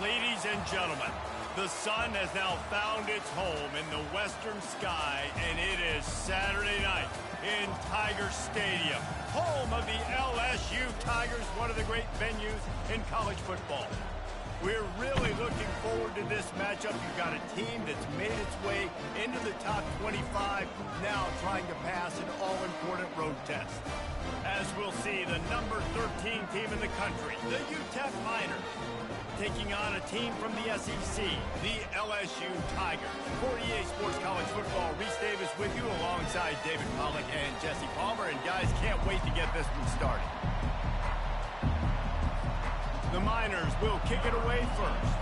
Ladies and gentlemen, the sun has now found its home in the western sky, and it is Saturday night in Tiger Stadium, home of the LSU Tigers, one of the great venues in college football. We're really looking forward to this matchup. You've got a team that's made its way into the top 25, now trying to pass an all-important road test. As we'll see, the number 13 team in the country, the UTEP Miners, taking on a team from the SEC, the LSU Tigers. For EA Sports College Football, Reese Davis with you alongside David Pollack and Jesse Palmer. And guys, can't wait to get this one started. The Miners will kick it away first.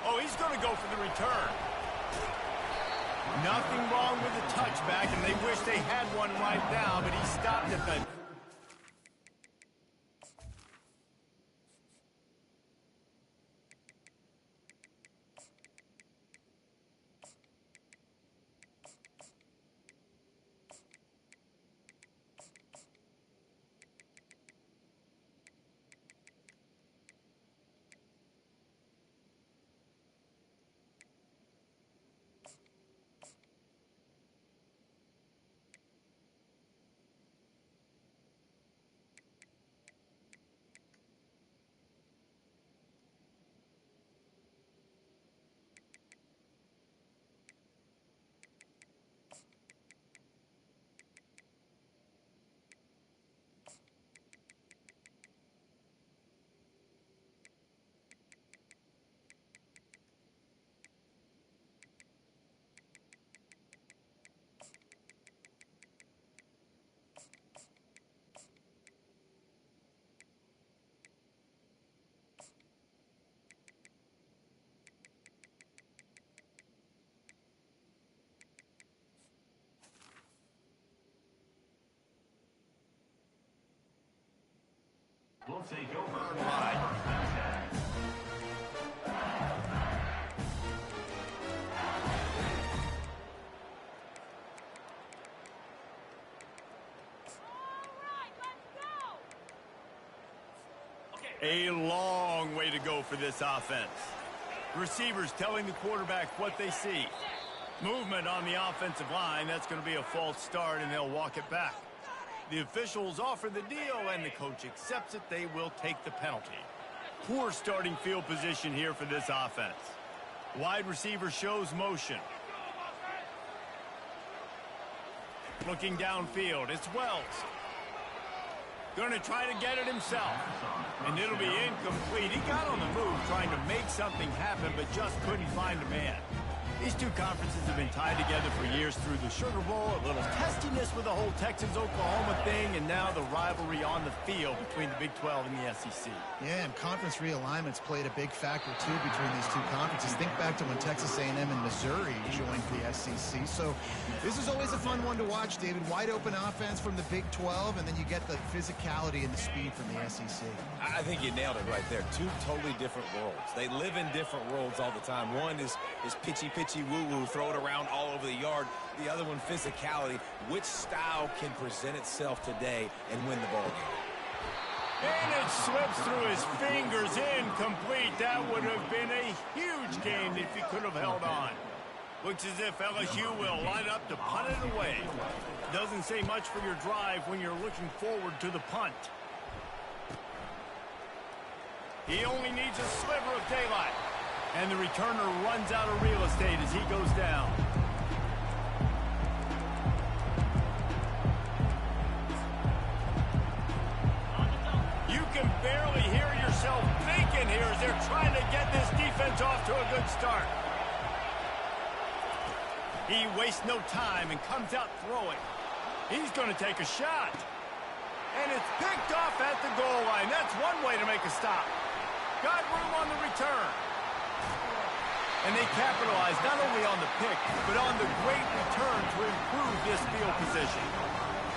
Oh, he's going to go for the return. Nothing wrong with the touchback, and they wish they had one right now, but he stopped at the... We'll take over live. A long way to go for this offense. Receivers telling the quarterback what they see. Movement on the offensive line, that's going to be a false start, and they'll walk it back. The officials offer the deal, and the coach accepts it. They will take the penalty. Poor starting field position here for this offense. Wide receiver shows motion. Looking downfield, it's Wells. Going to try to get it himself. And it'll be incomplete. He got on the move trying to make something happen, but just couldn't find a man. These two conferences have been tied together for years through the Sugar Bowl, a little testiness with the whole Texas-Oklahoma thing, and now the rivalry on the field between the Big 12 and the SEC. Yeah, and conference realignments played a big factor, too, between these two conferences. Think back to when Texas A&M and Missouri joined the SEC. So this is always a fun one to watch, David. Wide open offense from the Big 12, and then you get the physicality and the speed from the SEC. I think you nailed it right there. Two totally different worlds. They live in different worlds all the time. One is pitchy woo-woo, throw it around all over the yard. The other one, physicality. Which style can present itself today and win the ball game? And it slips through his fingers, incomplete. That would have been a huge gain if he could have held on. Looks as if LSU will line up to punt it away. Doesn't say much for your drive when you're looking forward to the punt. He only needs a sliver of daylight. And the returner runs out of real estate as he goes down. You can barely hear yourself thinking here as they're trying to get this defense off to a good start. He wastes no time and comes out throwing. He's going to take a shot. And it's picked off at the goal line. That's one way to make a stop. Got room on the return. And they capitalize not only on the pick, but on the great return to improve this field position.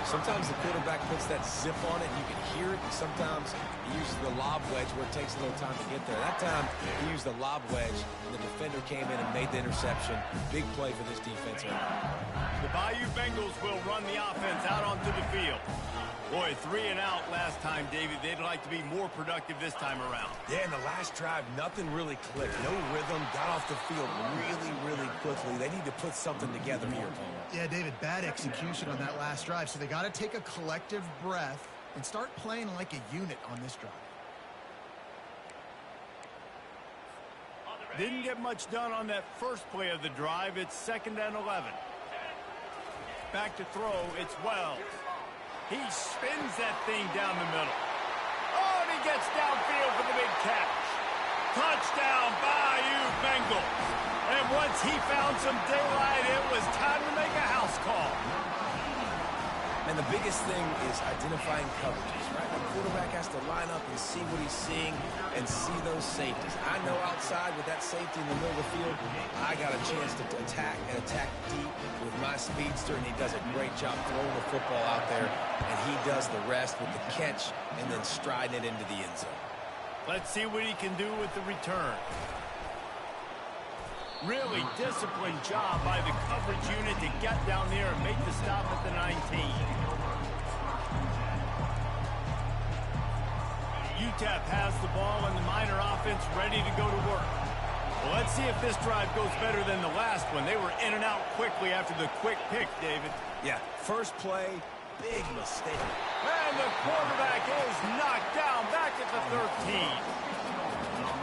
Sometimes the quarterback puts that zip on it, and you can hear it, and sometimes he uses the lob wedge where it takes a little time to get there. That time, he used the lob wedge, and the defender came in and made the interception. Big play for this defense. The Bayou Bengals will run the offense out onto the field. Boy, 3 and out last time, David. They'd like to be more productive this time around. Yeah, in the last drive, nothing really clicked. No rhythm, got off the field really quickly. They need to put something together here, Paul. Yeah, David, bad execution on that last drive, so they got to take a collective breath and start playing like a unit on this drive. Didn't get much done on that first play of the drive. It's 2nd and 11. Back to throw, it's Wells. He spins that thing down the middle. Oh, and he gets downfield for the big catch. Touchdown, Bayou Bengals. And once he found some daylight, it was time to make a house call. And the biggest thing is identifying coverages, right? The quarterback has to line up and see what he's seeing and see those safeties. I know outside with that safety in the middle of the field, I got a chance to attack and attack deep with my speedster, and he does a great job throwing the football out there, and he does the rest with the catch and then striding it into the end zone. Let's see what he can do with the return. Really disciplined job by the coverage unit to get down there and make the stop at the 19. UTEP has the ball and the Miner offense ready to go to work. Well, let's see if this drive goes better than the last one. They were in and out quickly after the quick pick, David. Yeah, first play, big mistake. And the quarterback is knocked down back at the 13.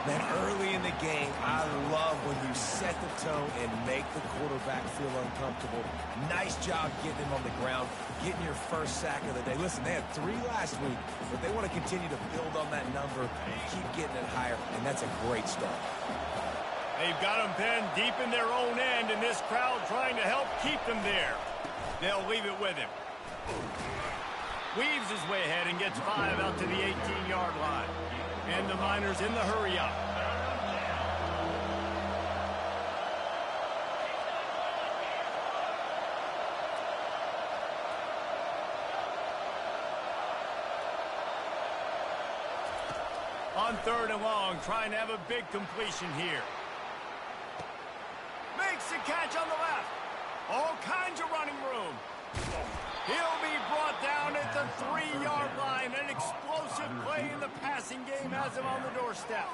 Man, early in the game, I love when you set the tone and make the quarterback feel uncomfortable. Nice job getting him on the ground, getting your first sack of the day. Listen, they had 3 last week, but they want to continue to build on that number, keep getting it higher, and that's a great start. They've got them pinned deep in their own end, and this crowd trying to help keep them there. They'll leave it with him. Weaves his way ahead and gets 5 out to the 18-yard line. And the Miners in the hurry up. On 3rd and long, trying to have a big completion here. Makes the catch on the left. All kinds of running room. He'll be brought down at the 3-yard line. An explosive play in the passing game has him on the doorstep.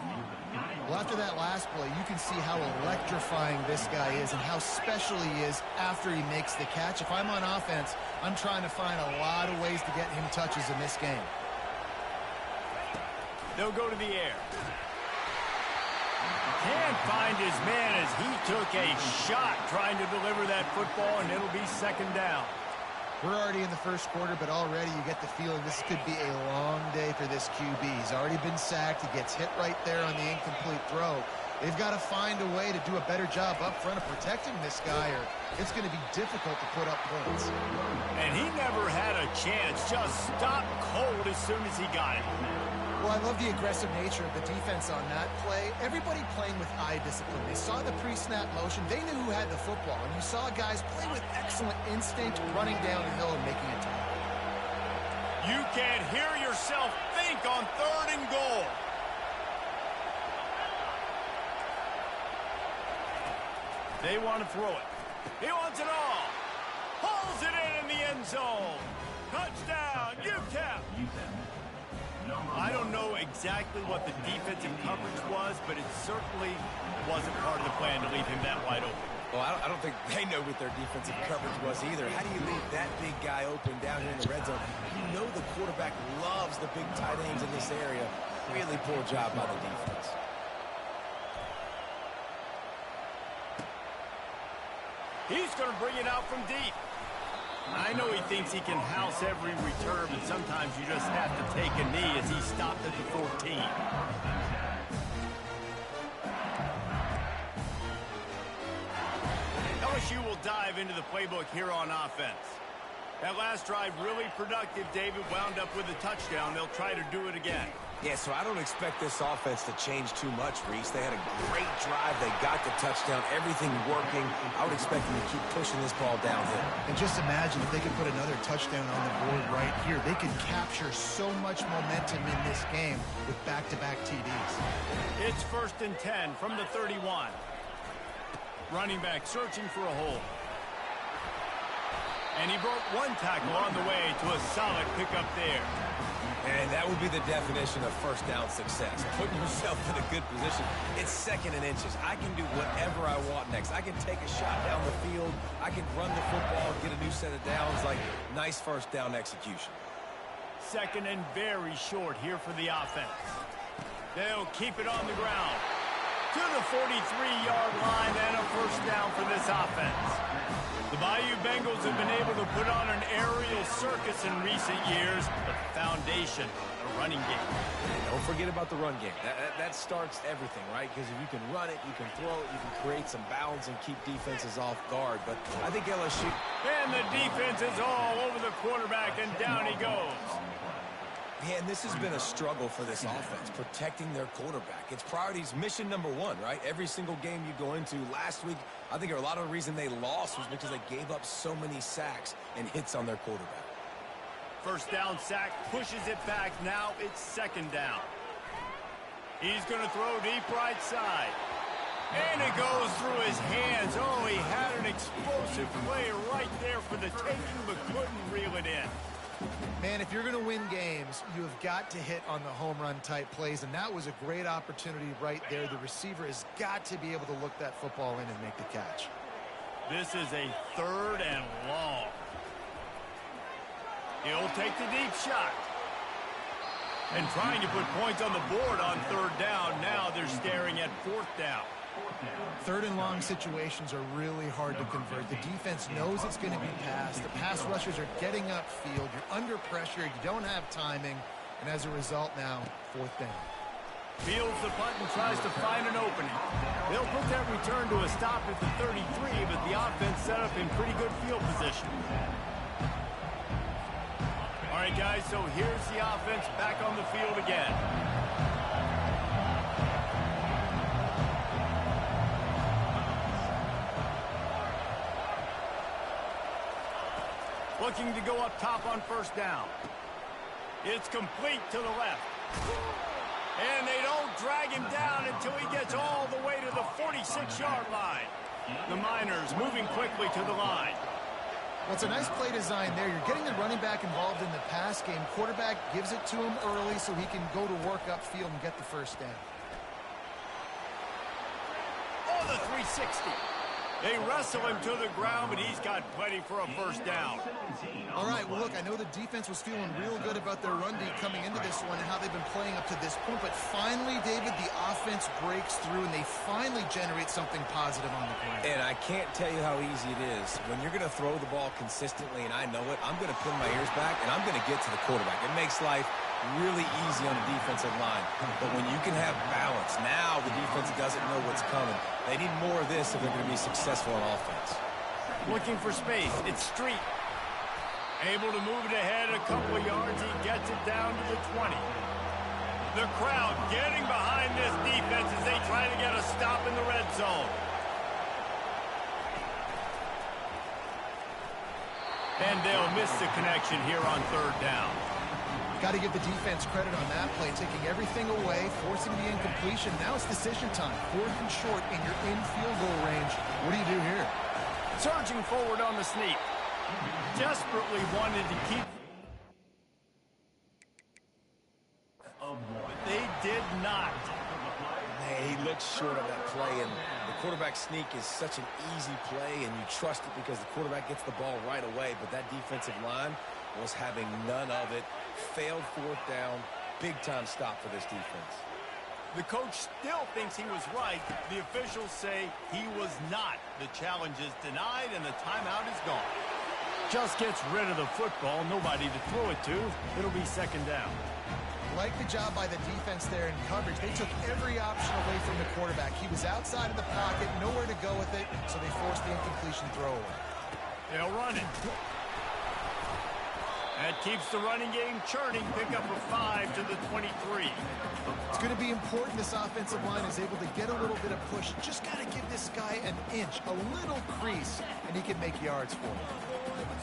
Well, after that last play, you can see how electrifying this guy is and how special he is after he makes the catch. If I'm on offense, I'm trying to find a lot of ways to get him touches in this game. They'll go to the air. Can't find his man as he took a shot trying to deliver that football, and it'll be 2nd down. We're already in the first quarter, but already you get the feeling this could be a long day for this QB. He's already been sacked. He gets hit right there on the incomplete throw. They've got to find a way to do a better job up front of protecting this guy, or it's going to be difficult to put up points. And he never had a chance. Just stopped cold as soon as he got it. Well, I love the aggressive nature of the defense on that play. Everybody playing with eye discipline. They saw the pre-snap motion. They knew who had the football. And you saw guys play with excellent instinct, running down the hill and making a tackle. You can hear yourself think on 3rd and goal. They want to throw it. He wants it all. Pulls it in the end zone. Touchdown, UTEP. I don't know exactly what the defensive coverage was, but it certainly wasn't part of the plan to leave him that wide open. Well, I don't think they know what their defensive coverage was either. How do you leave that big guy open down here in the red zone? You know the quarterback loves the big tight ends in this area. Really poor job by the defense. He's going to bring it out from deep. I know he thinks he can house every return, but sometimes you just have to take a knee as he stopped at the 14. LSU will dive into the playbook here on offense. That last drive really productive. David wound up with a touchdown. They'll try to do it again. Yeah, so I don't expect this offense to change too much, Reese. They had a great drive. They got the touchdown, everything working. I would expect them to keep pushing this ball downhill. And just imagine if they could put another touchdown on the board right here. They could capture so much momentum in this game with back-to-back TDs. It's 1st and 10 from the 31. Running back searching for a hole. And he broke one tackle on the way to a solid pickup there. And that would be the definition of first down success. Putting yourself in a good position. It's 2nd and inches. I can do whatever I want next. I can take a shot down the field. I can run the football, get a new set of downs. Like, nice first down execution. 2nd and very short here for the offense. They'll keep it on the ground. To the 43-yard line and a first down for this offense. The Bayou Bengals have been able to put on an aerial circus in recent years, but the foundation, a running game. And don't forget about the run game. That starts everything, right? Because if you can run it, you can throw it, you can create some bounds and keep defenses off guard. But I think LSU... And the defense is all over the quarterback, and down he goes. Yeah, and this has been a struggle for this offense, protecting their quarterback. It's priorities, mission number one, right? Every single game you go into. Last week, I think a lot of the reason they lost was because they gave up so many sacks and hits on their quarterback. First down sack, pushes it back. Now it's 2nd down. He's going to throw deep right side. And it goes through his hands. Oh, he had an explosive play right there for the taking, but couldn't reel it in. Man, if you're going to win games, you have got to hit on the home run type plays, and that was a great opportunity right there. The receiver has got to be able to look that football in and make the catch. This is a 3rd and long. He'll take the deep shot. And trying to put points on the board on 3rd down. Now they're staring at 4th down. 3rd and long situations are really hard to convert. The defense knows it's going to be passed. The pass rushers are getting upfield. You're under pressure. You don't have timing. And as a result now, 4th down. Fields the punt and tries to find an opening. They'll put that return to a stop at the 33, but the offense set up in pretty good field position. All right, guys, so here's the offense back on the field again. Looking to go up top on 1st down. It's complete to the left. And they don't drag him down until he gets all the way to the 46-yard line. The Miners moving quickly to the line. Well, it's a nice play design there. You're getting the running back involved in the pass game. Quarterback gives it to him early so he can go to work upfield and get the first down. Oh, the 360. They wrestle him to the ground, but he's got plenty for a first down. All right, well, look, I know the defense was feeling real good about their run D coming into this one and how they've been playing up to this point, but finally, David, the offense breaks through and they finally generate something positive on the ground. And I can't tell you how easy it is. When you're going to throw the ball consistently, and I know it, I'm going to pin my ears back, and I'm going to get to the quarterback. It makes life really easy on the defensive line. But when you can have balance, now the defense doesn't know what's coming. They need more of this if they're going to be successful on offense. Looking for space. It's Street. Able to move it ahead a couple of yards. He gets it down to the 20. The crowd getting behind this defense as they try to get a stop in the red zone. And they'll miss the connection here on 3rd down. Got to give the defense credit on that play, taking everything away, forcing the incompletion. Now it's decision time. 4th and short, and you're in field goal range. What do you do here? Surging forward on the sneak. Desperately wanted to keep... They did not. He looked short on that play, and the quarterback sneak is such an easy play, and you trust it because the quarterback gets the ball right away, but that defensive line was having none of it. Failed 4th down. Big-time stop for this defense. The coach still thinks he was right. The officials say he was not. The challenge is denied, and the timeout is gone. Just gets rid of the football. Nobody to throw it to. It'll be 2nd down. Like the job by the defense there in coverage. They took every option away from the quarterback. He was outside of the pocket, nowhere to go with it, so they forced the incompletion throwaway. They'll run it. That keeps the running game churning. Pick up a 5 to the 23. It's going to be important this offensive line is able to get a little bit of push. Just got to give this guy an inch, a little crease, and he can make yards for him.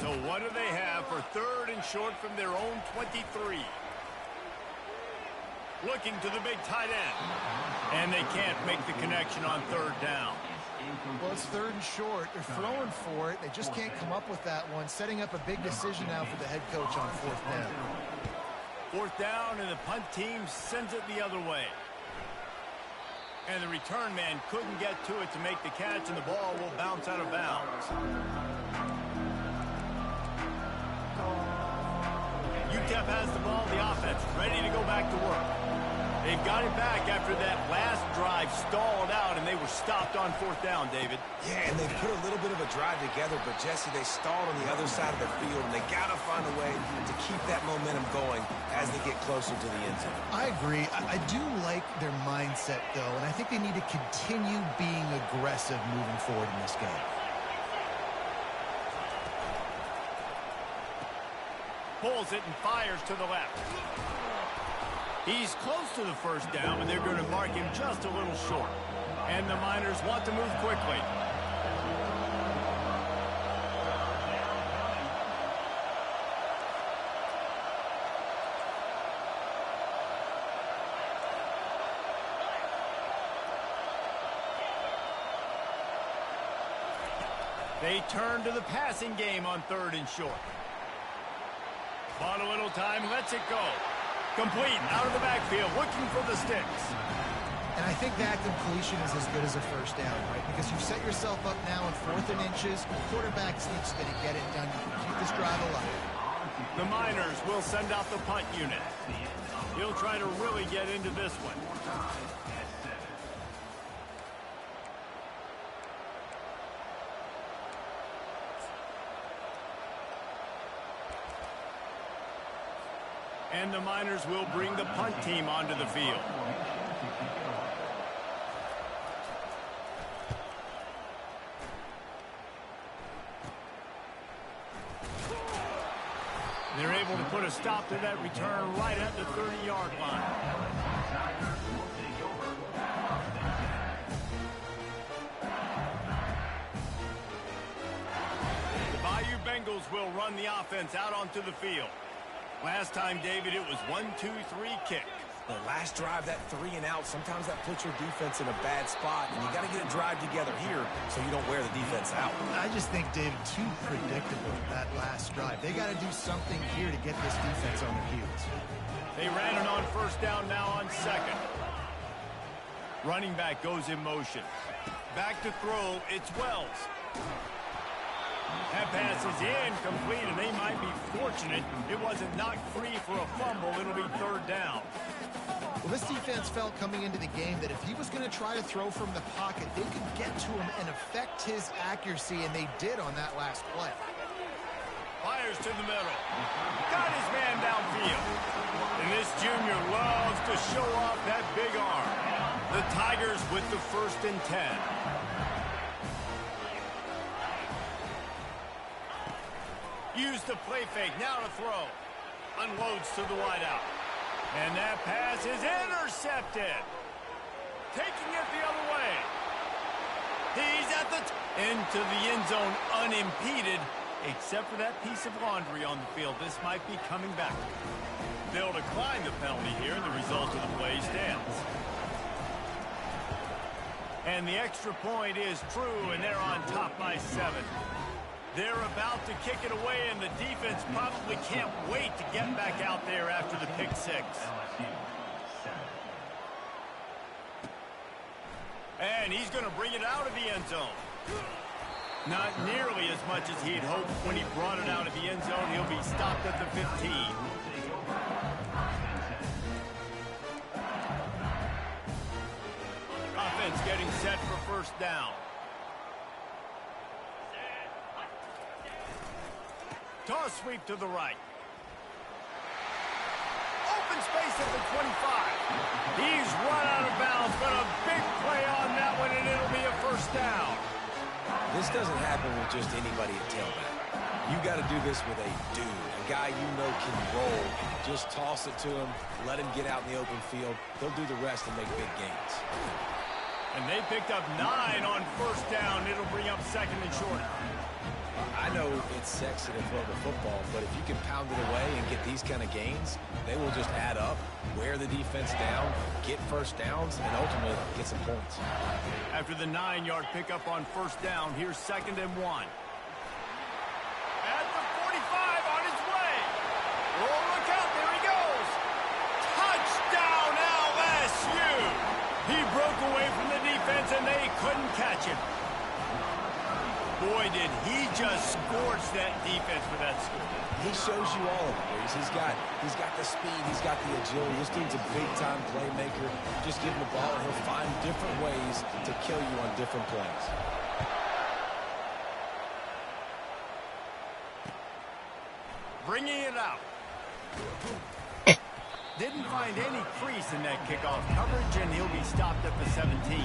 So what do they have for 3rd and short from their own 23? Looking to the big tight end. And they can't make the connection on 3rd down. Well, it's 3rd and short. They're throwing for it. They just can't come up with that one. Setting up a big decision now for the head coach on 4th down. 4th down, and the punt team sends it the other way. And the return man couldn't get to it to make the catch, and the ball will bounce out of bounds. UTEP has the ball, the offense ready to go back to work. They've got it back after that last drive stalled out, and they were stopped on 4th down, David. Yeah, and they put a little bit of a drive together, but, Jesse, they stalled on the other side of the field, and they got to find a way to keep that momentum going as they get closer to the end zone. I agree. I do like their mindset, though, and I think they need to continue being aggressive moving forward in this game. Pulls it and fires to the left. He's close to the 1st down, but they're going to mark him just a little short. And the Miners want to move quickly. They turn to the passing game on 3rd and short. Bought a little time, lets it go. Complete, out of the backfield, looking for the sticks. And I think that completion is as good as a 1st down, right? Because you've set yourself up now in 4th and inches. Quarterback's just going to get it done. You can keep this drive alive. The Miners will send out the punt unit. He'll try to really get into this one. And the Miners will bring the punt team onto the field. They're able to put a stop to that return right at the 30-yard line. The Bayou Bengals will run the offense out onto the field. Last time, David, it was 1-2-3 kick. The last drive, that 3 and out, sometimes that puts your defense in a bad spot, and you got to get a drive together here so you don't wear the defense out. I just think, David, too predictable, that last drive. They got to do something here to get this defense on their heels. They ran it on 1st down, now on 2nd. Running back goes in motion. Back to throw, it's Wells. That pass is incomplete, and they might be fortunate it wasn't knocked free for a fumble. It'll be 3rd down. Well, this defense felt coming into the game that if he was going to try to throw from the pocket, they could get to him and affect his accuracy, and they did on that last play. Fires to the middle. Got his man downfield. And this junior loves to show off that big arm. The Tigers with the 1st and 10. Use the play fake, now to throw. Unloads to the wideout. And that pass is intercepted. Taking it the other way. He's at the into the end zone unimpeded, except for that piece of laundry on the field. This might be coming back. They'll decline the penalty here. The result of the play stands. And the extra point is true, and they're on top by 7. They're about to kick it away, and the defense probably can't wait to get back out there after the pick 6. And he's going to bring it out of the end zone. Not nearly as much as he'd hoped when he brought it out of the end zone. He'll be stopped at the 15. Offense getting set for 1st down. Toss sweep to the right. Open space at the 25. He's run out of bounds, but a big play on that one, and it'll be a 1st down. This doesn't happen with just anybody at tailback. You got to do this with a dude, a guy you know can roll. Just toss it to him, let him get out in the open field. He'll do the rest and make big gains. And they picked up 9 on first down. It'll bring up second and short. I know it's sexy to throw the football, but if you can pound it away and get these kind of gains, they will just add up, wear the defense down, get first downs, and ultimately get some points. After the 9-yard pickup on first down, here's second and 1. At the 45 on his way. Oh, look out, there he goes. Touchdown, LSU. He broke away from the defense, and they couldn't catch him. Boy, did he just scorch that defense for that score. He shows you all of it, Reese. He's got the speed, he's got the agility. This dude's a big-time playmaker. Just give him the ball, and he'll find different ways to kill you on different plays. Bringing it out. Didn't find any crease in that kickoff coverage, and he'll be stopped at the 17.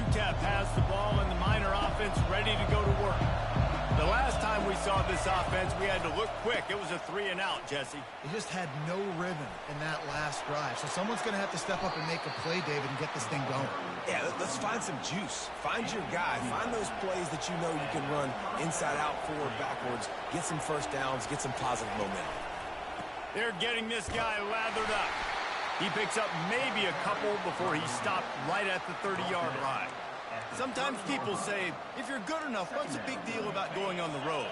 UTEP has the ball, and the Miner offense ready to go to work. The last time we saw this offense, we had to look quick. It was a 3-and-out, Jesse. They just had no rhythm in that last drive. So someone's going to have to step up and make a play, David, and get this thing going. Yeah, let's find some juice. Find your guy. Find those plays that you know you can run inside out, forward, backwards. Get some first downs. Get some positive momentum. They're getting this guy lathered up. He picks up maybe a couple before he stopped right at the 30-yard line. Sometimes people say, if you're good enough, what's the big deal about going on the road?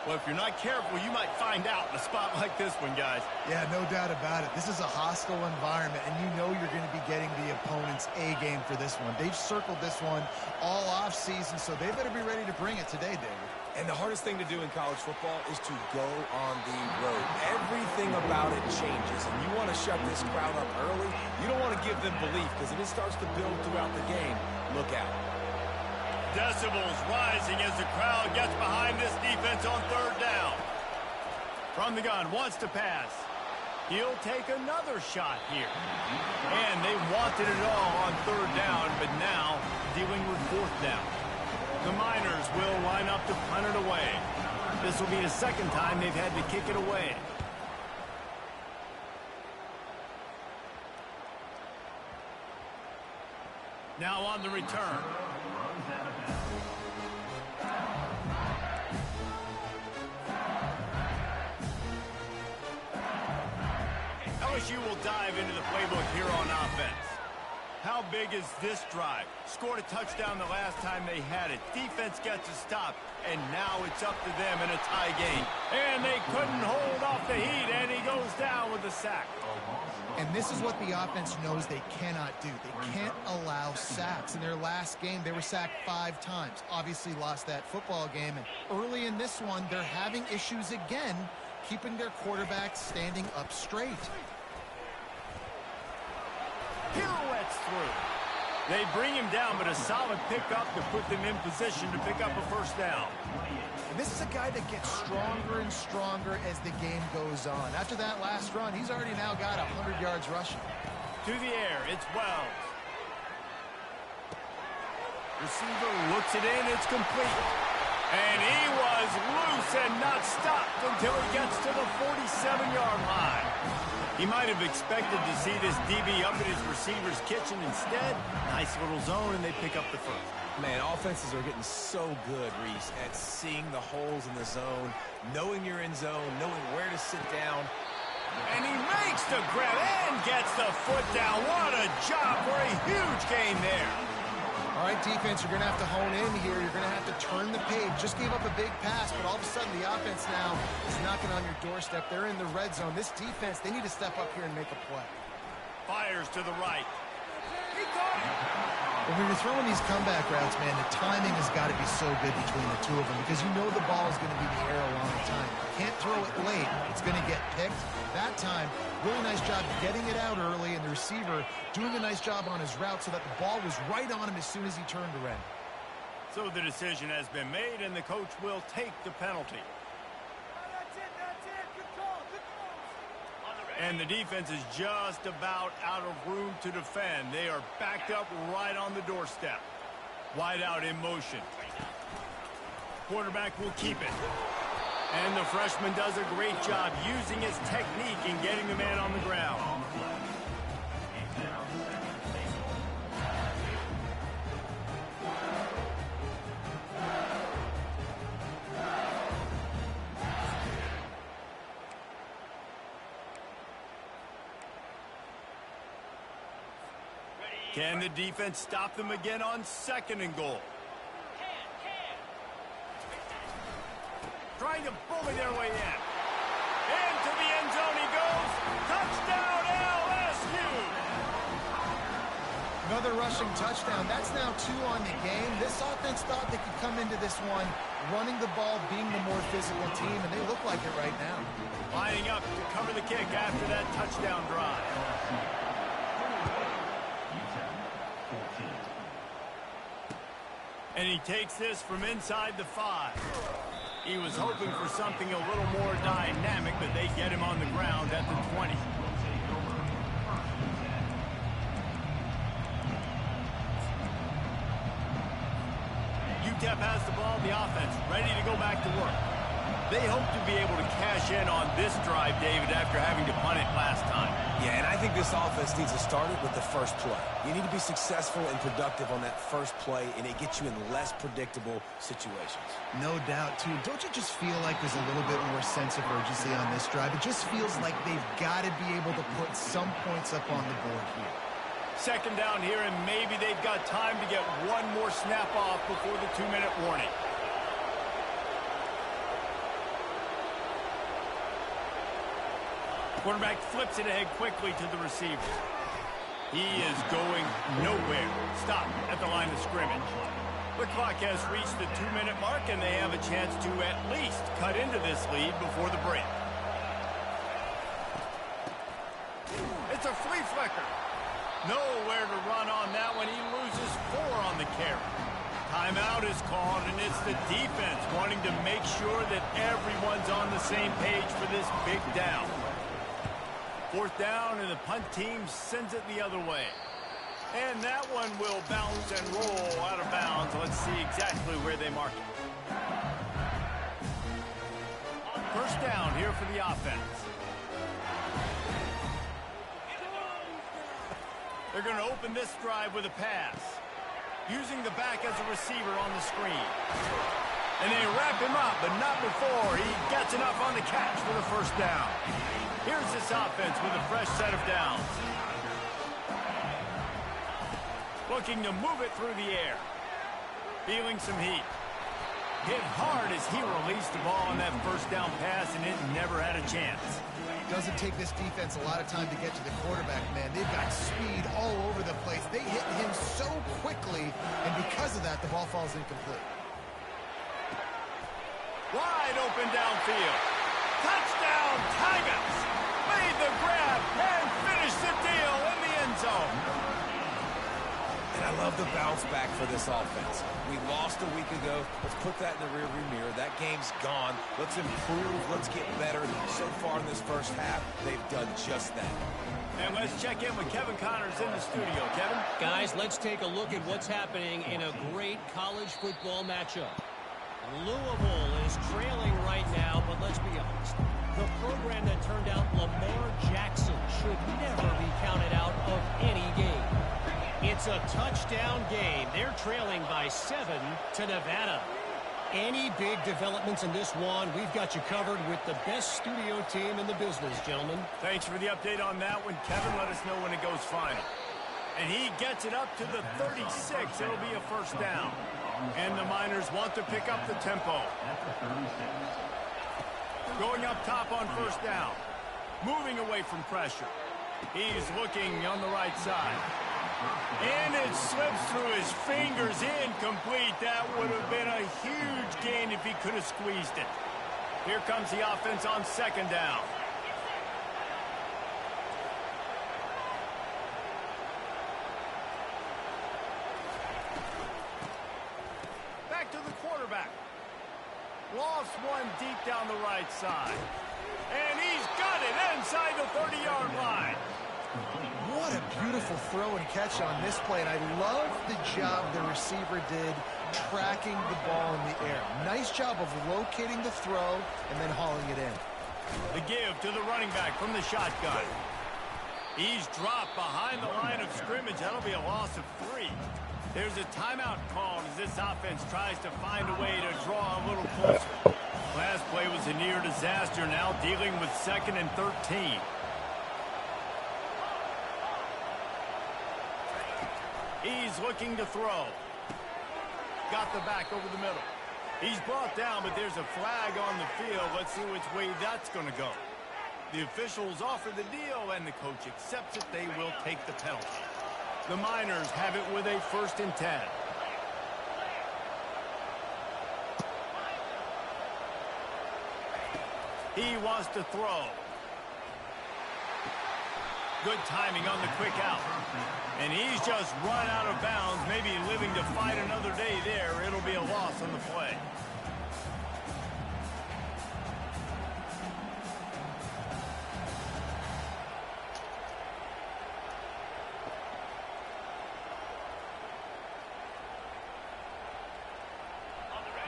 Well, if you're not careful, you might find out in a spot like this one, guys. Yeah, no doubt about it. This is a hostile environment, and you know you're going to be getting the opponent's A game for this one. They've circled this one all off season, so they better be ready to bring it today, David. And the hardest thing to do in college football is to go on the road. Everything about it changes, and you want to shut this crowd up early. You don't want to give them belief, because if it starts to build throughout the game, look out. Decibels rising as the crowd gets behind this defense on third down. From the gun, wants to pass. He'll take another shot here. And they wanted it all on third down, but now dealing with fourth down. The Miners will line up to punt it away. This will be the second time they've had to kick it away. Now on the return. LSU will dive into the playbook here on offense. How big is this drive? Scored a touchdown the last time they had it. Defense gets a stop, and now it's up to them in a tie game. And they couldn't hold off the heat, and he goes down with a sack. And this is what the offense knows they cannot do. They can't allow sacks. In their last game, they were sacked 5 times. Obviously lost that football game. And early in this one, they're having issues again, keeping their quarterback standing up straight. Pirouettes through. They bring him down, but a solid pickup to put them in position to pick up a first down. And this is a guy that gets stronger and stronger as the game goes on. After that last run, he's already now got 100 yards rushing. To the air, it's Wells. Receiver looks it in, it's complete. And he was loose and not stopped until he gets to the 47-yard line. He might have expected to see this DB up in his receiver's kitchen. Instead, nice little zone, and they pick up the first. Man, offenses are getting so good, Reese, at seeing the holes in the zone, knowing you're in zone, knowing where to sit down. And he makes the grab and gets the foot down. What a job for a huge gain there. All right, defense, you're going to have to hone in here. You're going to have to turn the page. Just gave up a big pass, but all of a sudden the offense now is knocking on your doorstep. They're in the red zone. This defense, they need to step up here and make a play. Fires to the right. He caught it. When you're throwing these comeback routes, man, the timing has got to be so good between the two of them because you know the ball is going to be in the air a long time. You can't throw it late. It's going to get picked. That time, really nice job getting it out early, and the receiver doing a nice job on his route so that the ball was right on him as soon as he turned around. So the decision has been made, and the coach will take the penalty. And the defense is just about out of room to defend. They are backed up right on the doorstep. Wide out in motion. Quarterback will keep it. And the freshman does a great job using his technique and getting the man on the ground. Can the defense stop them again on 2nd and goal? Trying to bully their way in. Into the end zone he goes. Touchdown LSU! Another rushing touchdown. That's now 2 on the game. This offense thought they could come into this one running the ball, being the more physical team, and they look like it right now. Lining up to cover the kick after that touchdown drive. And he takes this from inside the 5. He was hoping for something a little more dynamic, but they get him on the ground at the 20. UTEP has the ball in the offense, ready to go back to work. They hope to be able to cash in on this drive, David, after having to punt it last time. Yeah, and I think this offense needs to start it with the first play. You need to be successful and productive on that first play, and it gets you in less predictable situations. No doubt, too. Don't you just feel like there's a little bit more sense of urgency on this drive? It just feels like they've got to be able to put some points up on the board here. 2nd down here, and maybe they've got time to get one more snap off before the 2-minute warning. Quarterback flips it ahead quickly to the receiver. He is going nowhere. Stop at the line of scrimmage. The clock has reached the 2-minute mark, and they have a chance to at least cut into this lead before the break. It's a flea flicker. Nowhere to run on that one. He loses 4 on the carry. Timeout is called, and it's the defense wanting to make sure that everyone's on the same page for this big down. 4th down, and the punt team sends it the other way. And that one will bounce and roll out of bounds. Let's see exactly where they mark it. 1st down here for the offense. They're going to open this drive with a pass, using the back as a receiver on the screen. And they wrap him up, but not before he gets enough on the catch for the 1st down. Here's this offense with a fresh set of downs. Looking to move it through the air. Feeling some heat. Hit hard as he released the ball on that 1st down pass, and it never had a chance. Doesn't take this defense a lot of time to get to the quarterback, man. They've got speed all over the place. They hit him so quickly, and because of that, the ball falls incomplete. Wide open downfield. Touchdown, Tigers! Made the grab and finished the deal in the end zone. And I love the bounce back for this offense. We lost a week ago. Let's put that in the rearview mirror. That game's gone. Let's improve. Let's get better. So far in this 1st half, they've done just that. And let's check in with Kevin Connors in the studio. Kevin? Guys, let's take a look at what's happening in a great college football matchup. Louisville is trailing right now, but let's be honest. The program that turned out Lamar Jackson should never be counted out of any game. It's a touchdown game. They're trailing by 7 to Nevada. Any big developments in this one, we've got you covered with the best studio team in the business, gentlemen. Thanks for the update on that one, Kevin. Let us know when it goes final. And he gets it up to the 36. It'll be a 1st down. And the Miners want to pick up the tempo. Going up top on 1st down. Moving away from pressure. He's looking on the right side. And it slips through his fingers, incomplete. That would have been a huge gain if he could have squeezed it. Here comes the offense on 2nd down. Back to the quarterback. Lost one deep down the right side. And he's got it inside the 30-yard line. what a beautiful throw and catch on this play. And I love the job the receiver did tracking the ball in the air. Nice job of locating the throw and then hauling it in. The give to the running back from the shotgun. He's dropped behind the line of scrimmage. That'll be a loss of 3. There's a timeout called as this offense tries to find a way to draw a little closer. Last play was a near disaster, now dealing with 2nd and 13. He's looking to throw. Got the back over the middle. He's brought down, but there's a flag on the field. Let's see which way that's going to go. The officials offer the deal, and the coach accepts it. They will take the penalty. The Miners have it with a 1st and 10. He wants to throw. Good timing on the quick out. And he's just run out of bounds, maybe living to fight another day there. It'll be a loss on the play.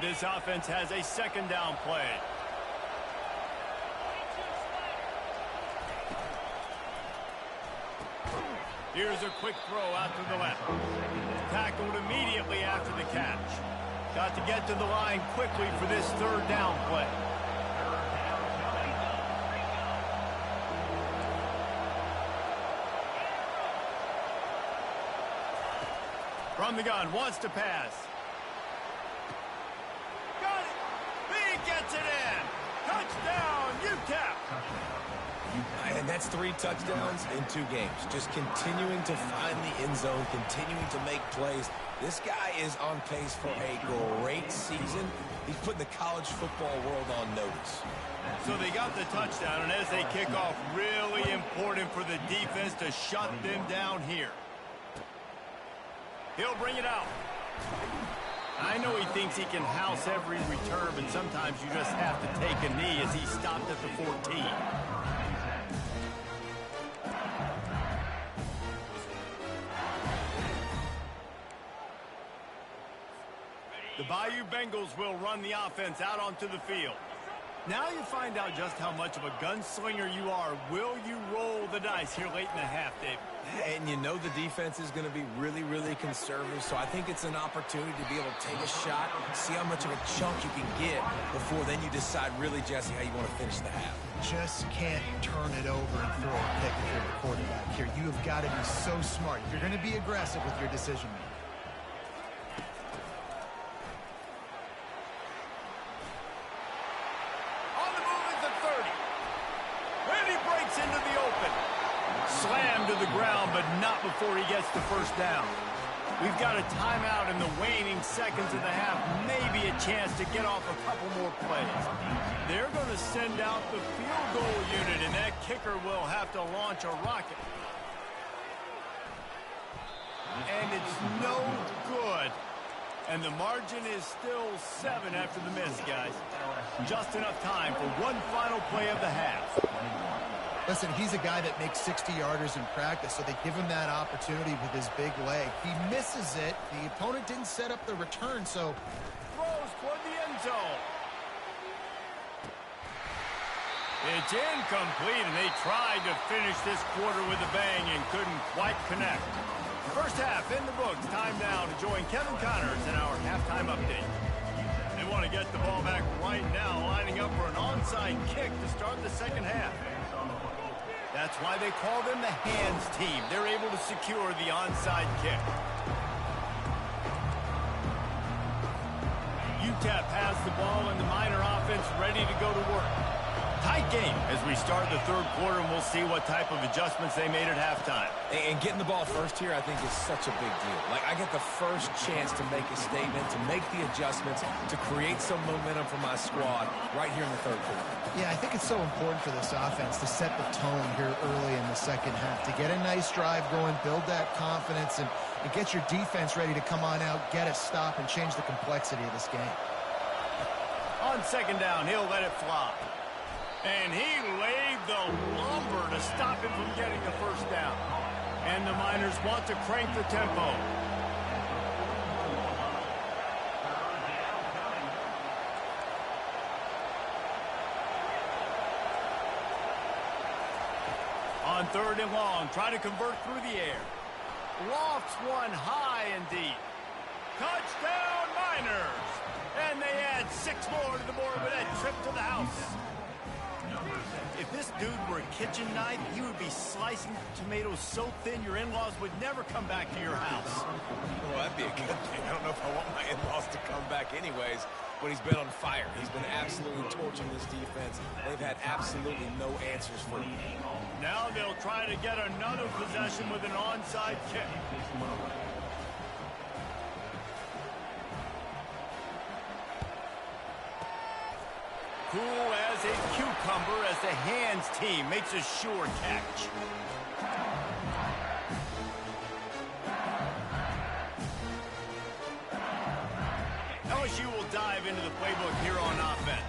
This offense has a 2nd down play. Here's a quick throw out to the left. Tackled immediately after the catch. Got to get to the line quickly for this 3rd down play. From the gun, wants to pass. Got it! He gets it in! Touchdown, UTEP! And that's 3 touchdowns in 2 games. Just continuing to find the end zone, continuing to make plays. This guy is on pace for a great season. He's putting the college football world on notice. So they got the touchdown, and as they kick off, really important for the defense to shut them down here. He'll bring it out. I know he thinks he can house every return, but sometimes you just have to take a knee as he stopped at the 14. The Bayou Bengals will run the offense out onto the field. Now you find out just how much of a gunslinger you are. Will you roll the dice here late in the half, Dave? And you know the defense is going to be really, really conservative, so I think it's an opportunity to be able to take a shot, see how much of a chunk you can get before then you decide really, Jesse, how you want to finish the half. Just can't turn it over and throw a pick if you're the quarterback here. You have got to be so smart if you're going to be aggressive with your decision making. Into the open. Slammed to the ground, but not before he gets the 1st down. We've got a timeout in the waning seconds of the half. Maybe a chance to get off a couple more plays. They're going to send out the field goal unit, and that kicker will have to launch a rocket. And it's no good. And the margin is still 7 after the miss, guys. Just enough time for one final play of the half. Listen, he's a guy that makes 60-yarders in practice, so they give him that opportunity with his big leg. He misses it. The opponent didn't set up the return, so... Throws toward the end zone. It's incomplete, and they tried to finish this quarter with a bang and couldn't quite connect. First half in the books. Time now to join Kevin Connors in our halftime update. They want to get the ball back right now, lining up for an onside kick to start the 2nd half. That's why they call them the hands team. They're able to secure the onside kick. UTEP has the ball and the Miner offense ready to go to work. Tight game as we start the 3rd quarter, and we'll see what type of adjustments they made at halftime. And getting the ball first here, I think, is such a big deal. Like, I get the first chance to make a statement, to make the adjustments, to create some momentum for my squad right here in the 3rd quarter. Yeah, I think it's so important for this offense to set the tone here early in the 2nd half, to get a nice drive going, build that confidence, and get your defense ready to come on out, get a stop, and change the complexity of this game. On 2nd down, he'll let it fly. And he laid the lumber to stop him from getting the 1st down. And the Miners want to crank the tempo. On 3rd and long, try to convert through the air. Lofts one high and deep. Touchdown, Miners! And they add 6 more to the board with that trip to the house. If this dude were a kitchen knife, he would be slicing tomatoes so thin your in-laws would never come back to your house. Well, that'd be a good thing. I don't know if I want my in-laws to come back anyways, but he's been on fire. He's been absolutely torching this defense. They've had absolutely no answers for him. Now they'll try to get another possession with an onside kick. Cool as a cucumber as the hands team makes a sure catch. LSU will dive into the playbook here on offense.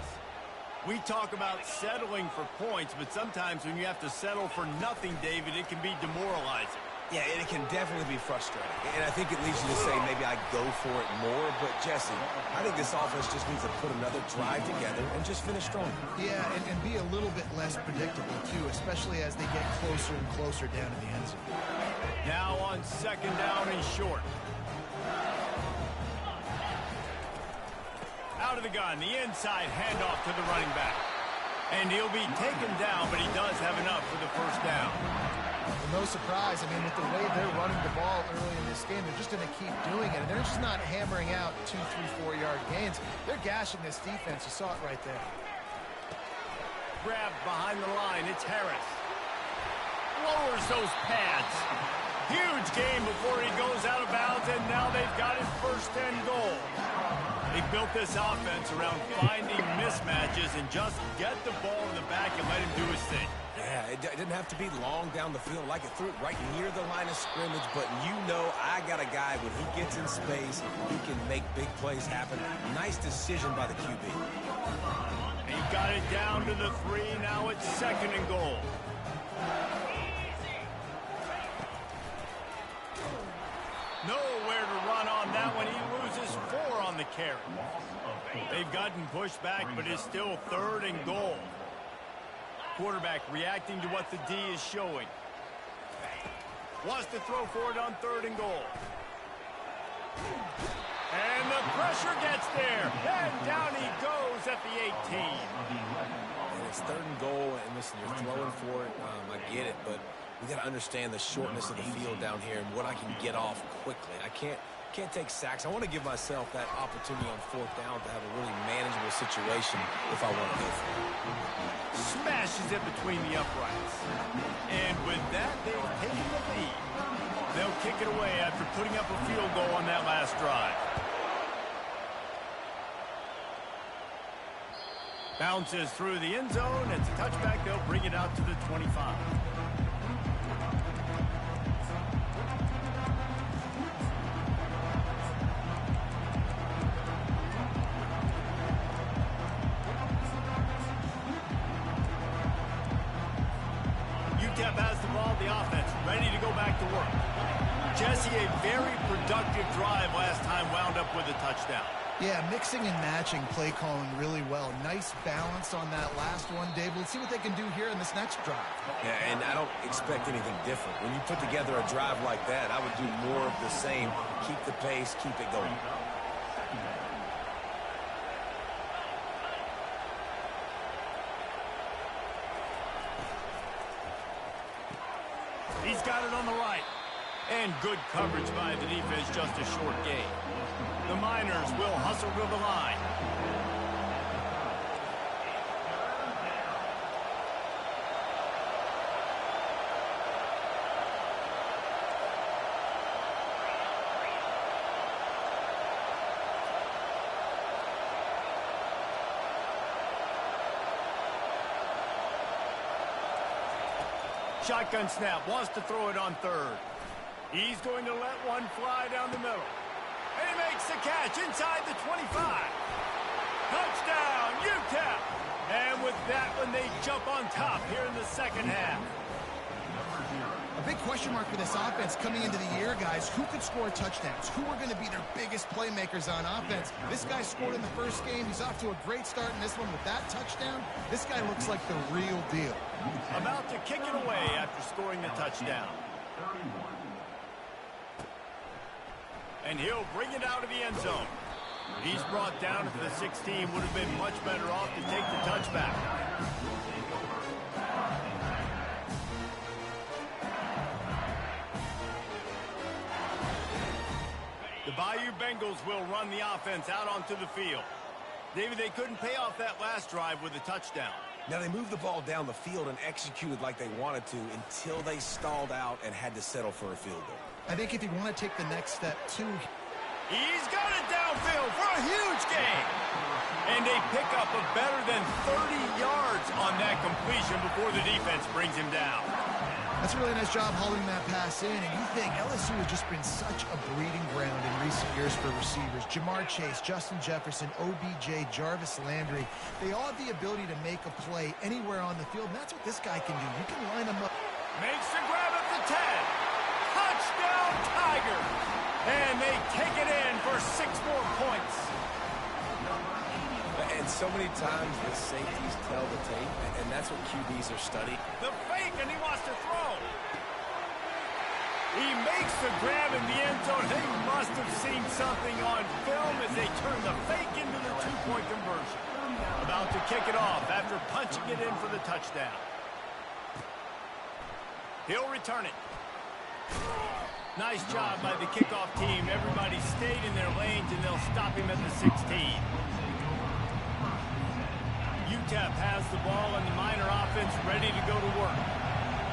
We talk about settling for points, but sometimes when you have to settle for nothing, David, it can be demoralizing. Yeah, it can definitely be frustrating. And I think it leads you to say maybe I go for it more. But, Jesse, I think this offense just needs to put another drive together and just finish strong. Yeah, and be a little bit less predictable, too, especially as they get closer and closer down to the end zone. Now on 2nd down and short. Out of the gun, the inside handoff to the running back. And he'll be taken down, but he does have enough for the 1st down. No surprise. I mean, with the way they're running the ball early in this game, they're just going to keep doing it. And they're just not hammering out 2, 3, 4-yard gains. They're gashing this defense. You saw it right there. Grab behind the line. It's Harris. Lowers those pads. Huge game before he goes out of bounds, and now they've got his 1st and goal. They built this offense around finding mismatches and just get the ball in the back and let him do his thing. Yeah, it didn't have to be long down the field. Like it threw it right near the line of scrimmage, but you know I got a guy when he gets in space, he can make big plays happen. Nice decision by the QB. He got it down to the 3. Now it's 2nd and goal. Nowhere to run on that one. He loses 4 on the carry. They've gotten pushed back, but it's still 3rd and goal. Quarterback reacting to what the D is showing. Wants to throw for it on 3rd and goal. And the pressure gets there. And down he goes at the 18. And it's 3rd and goal, and listen, you're throwing for it. I get it, but we got to understand the shortness of the field down here and what I can get off quickly. I can't take sacks. I want to give myself that opportunity on 4th down to have a really manageable situation if I want to go for it. Smashes it between the uprights. And with that, they've taken the lead. They'll kick it away after putting up a field goal on that last drive. Bounces through the end zone. It's a touchback. They'll bring it out to the 25. UTEP has the ball, the offense ready to go back to work. Jesse, a very productive drive last time, wound up with a touchdown. Yeah, mixing and matching play calling really well. Nice balance on that last one, Dave. Let's see what they can do here in this next drive. Yeah, and I don't expect anything different. When you put together a drive like that, I would do more of the same. Keep the pace, keep it going. He's got it on the right. And good coverage by the defense, just a short gain. The Miners will hustle to the line. Shotgun snap, wants to throw it on 3rd. He's going to let one fly down the middle. And he makes the catch inside the 25. Touchdown, UTEP! And with that one, they jump on top here in the 2nd half. A big question mark for this offense coming into the year, guys. Who could score touchdowns? Who are going to be their biggest playmakers on offense? This guy scored in the first game. He's off to a great start in this one with that touchdown. This guy looks like the real deal. About to kick it away after scoring the touchdown. And he'll bring it out of the end zone. He's brought down at the 16. Would have been much better off to take the touchback. The Bayou Bengals will run the offense out onto the field. David, they couldn't pay off that last drive with a touchdown. Now, they moved the ball down the field and executed like they wanted to until they stalled out and had to settle for a field goal. I think if you want to take the next step, too. He's got it downfield for a huge gain. And they pick up a better than 30 yards on that completion before the defense brings him down. That's a really nice job hauling that pass in, and you think LSU has just been such a breeding ground in recent years for receivers. Jamar Chase, Justin Jefferson, OBJ, Jarvis Landry, they all have the ability to make a play anywhere on the field, and that's what this guy can do. You can line them up. Makes the grab at the 10. Touchdown, Tigers! And they take it in for 6 more points. And so many times the safeties tell the tape, and that's what QBs are studying. The fake, and he wants to throw. He makes the grab in the end zone. They must have seen something on film as they turn the fake into the 2-point conversion. About to kick it off after punching it in for the touchdown. He'll return it. Nice job by the kickoff team. Everybody stayed in their lanes, and they'll stop him at the 16. UTEP has the ball, and the Miner offense ready to go to work.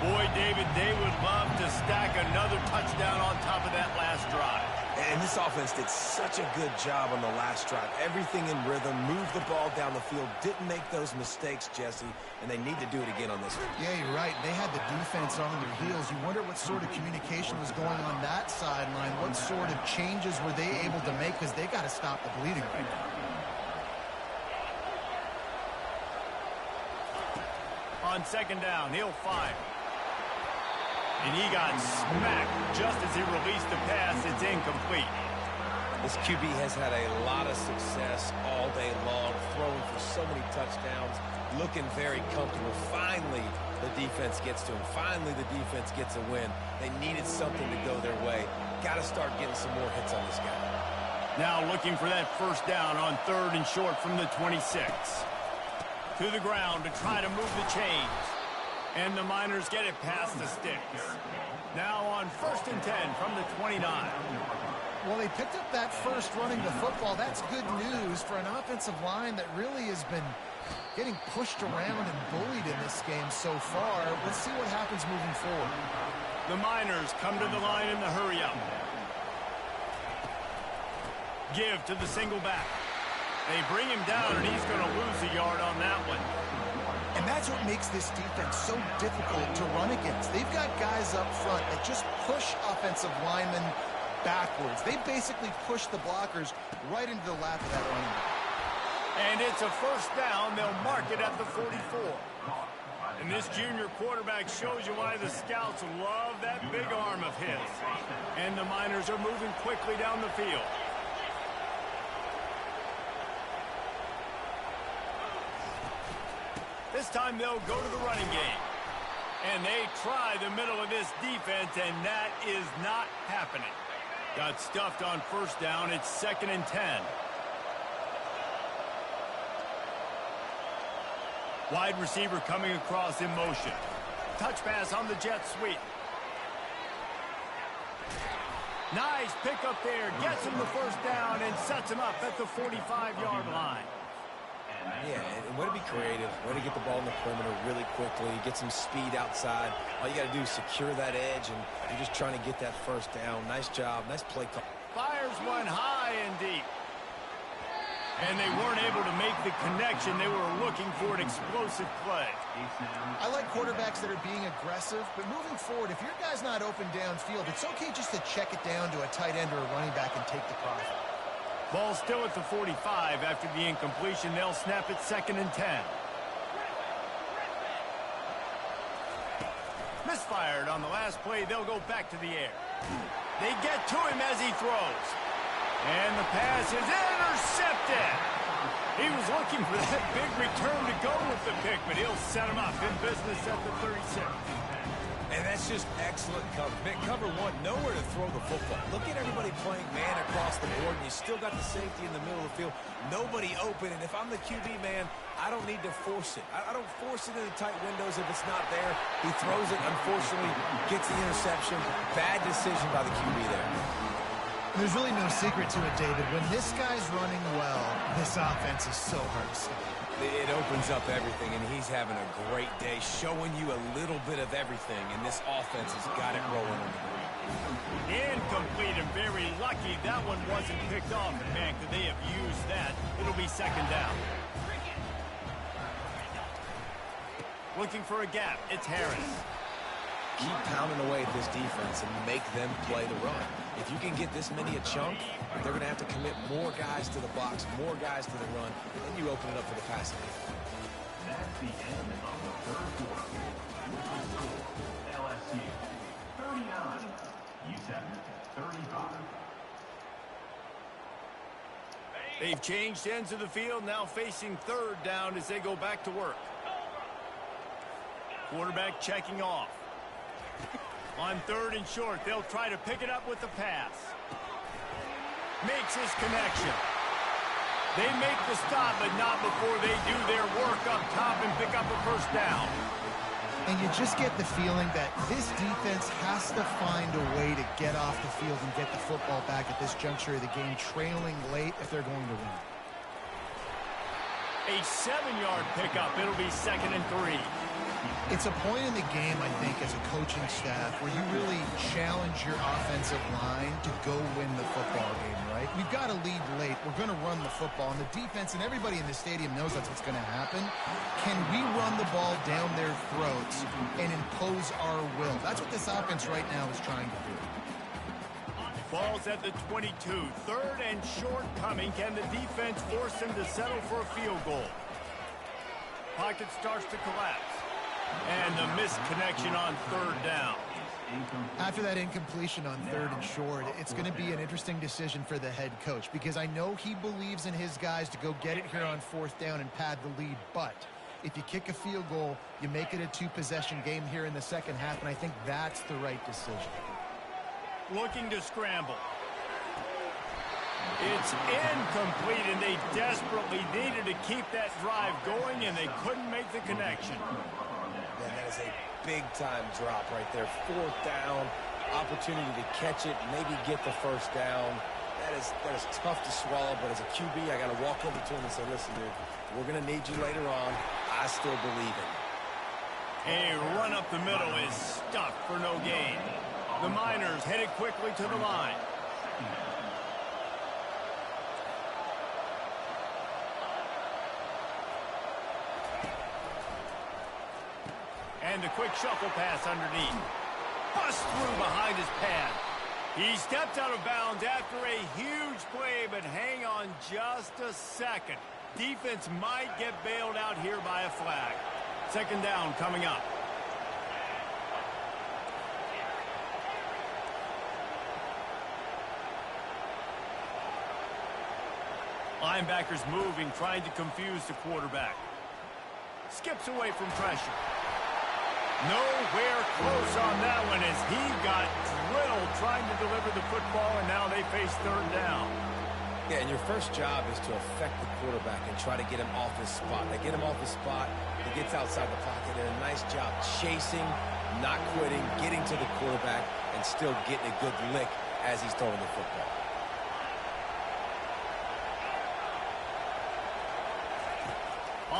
Boy, David, they would love to stack another touchdown on top of that last drive. And this offense did such a good job on the last drive. Everything in rhythm, moved the ball down the field, didn't make those mistakes, Jesse, and they need to do it again on this one. Yeah, you're right. They had the defense on their heels. You wonder what sort of communication was going on that sideline. What sort of changes were they able to make, because they got to stop the bleeding right now. On second down, he'll fire. And he got smacked just as he released the pass. It's incomplete. This QB has had a lot of success all day long, throwing for so many touchdowns, looking very comfortable. Finally, the defense gets to him. Finally, the defense gets a win. They needed something to go their way. Got to start getting some more hits on this guy. Now looking for that first down on 3rd and short from the 26. To the ground to try to move the chains. And the Miners get it past the sticks. Now on 1st and 10 from the 29. Well, they picked up that first running the football. That's good news for an offensive line that really has been getting pushed around and bullied in this game so far. Let's see what happens moving forward. The Miners come to the line in the hurry-up. Give to the single back. They bring him down, and he's going to lose a yard on that one. And that's what makes this defense so difficult to run against. They've got guys up front that just push offensive linemen backwards. They basically push the blockers right into the lap of that running back. And it's a first down. They'll mark it at the 44. And this junior quarterback shows you why the scouts love that big arm of his. And the Miners are moving quickly down the field. This time they'll go to the running game. And they try the middle of this defense, and that is not happening. Got stuffed on first down. It's 2nd and 10. Wide receiver coming across in motion. Touch pass on the jet sweep. Nice pickup there. Gets him the first down and sets him up at the 45-yard line. Yeah, and way to be creative, way to get the ball in the perimeter really quickly, get some speed outside. All you got to do is secure that edge, and you're just trying to get that first down. Nice job, nice play call. Fires one high and deep. And they weren't able to make the connection. They were looking for an explosive play. I like quarterbacks that are being aggressive, but moving forward, if your guy's not open downfield, it's okay just to check it down to a tight end or a running back and take the profit. Ball still at the 45 after the incompletion. They'll snap it 2nd and 10. misfired on the last play. They'll go back to the air. They get to him as he throws. And the pass is intercepted. He was looking for that big return to go with the pick, but he'll set him up in business at the 36. And that's just excellent coverage. Man, cover one, nowhere to throw the football. Look at everybody playing man across the board, and you still got the safety in the middle of the field. Nobody open, and if I'm the QB, man, I don't need to force it. I don't force it into tight windows if it's not there. He throws it, unfortunately, gets the interception. Bad decision by the QB there. There's really no secret to it, David. When this guy's running well, this offense is so hard to stop. It opens up everything, and he's having a great day, showing you a little bit of everything, and this offense has got it rolling on the ground. Incomplete and very lucky that one wasn't picked off. Man, could they have used that? It'll be second down. Looking for a gap. It's Harris. Keep pounding away at this defense and make them play the run. If you can get this many a chunk, they're going to have to commit more guys to the box, more guys to the run, and you open it up for the passing game. That's the end of the third quarter. LSU 39, UTEP 35. They've changed ends of the field, now facing third down as they go back to work. Quarterback checking off. On third and short, they'll try to pick it up with the pass. Makes his connection. They make the stop, but not before they do their work up top and pick up a first down. And you just get the feeling that this defense has to find a way to get off the field and get the football back at this juncture of the game, trailing late if they're going to win. A 7-yard pickup. It'll be 2nd and 3. It's a point in the game, I think, as a coaching staff where you really challenge your offensive line to go win the football game, right? We've got to lead late. We're going to run the football. And the defense and everybody in the stadium knows that's what's going to happen. Can we run the ball down their throats and impose our will? That's what this offense right now is trying to do. Ball's at the 22. Third and short coming. Can the defense force them to settle for a field goal? Pocket starts to collapse. And the missed connection on third down. After that incompletion on third and short, it's going to be an interesting decision for the head coach because I know he believes in his guys to go get it here on fourth down and pad the lead. But if you kick a field goal, you make it a two-possession game here in the second half, and I think that's the right decision. Looking to scramble. It's incomplete, and they desperately needed to keep that drive going, and they couldn't make the connection. Man, that is a big-time drop right there. Fourth down, opportunity to catch it, maybe get the first down. That is tough to swallow, but as a QB, I got to walk over to him and say, listen, dude, we're going to need you later on. I still believe in you. A run up the middle is stuck for no gain. The Miners headed quickly to the line. And a quick shuffle pass underneath. Bust through behind his pad. He stepped out of bounds after a huge play, but hang on just a second. Defense might get bailed out here by a flag. Second down coming up. Linebackers moving, trying to confuse the quarterback. Skips away from pressure. Nowhere close on that one as he got drilled trying to deliver the football, and now they face third down. Yeah, and your first job is to affect the quarterback and try to get him off his spot. They get him off his spot, he gets outside the pocket, and a nice job chasing, not quitting, getting to the quarterback, and still getting a good lick as he's throwing the football.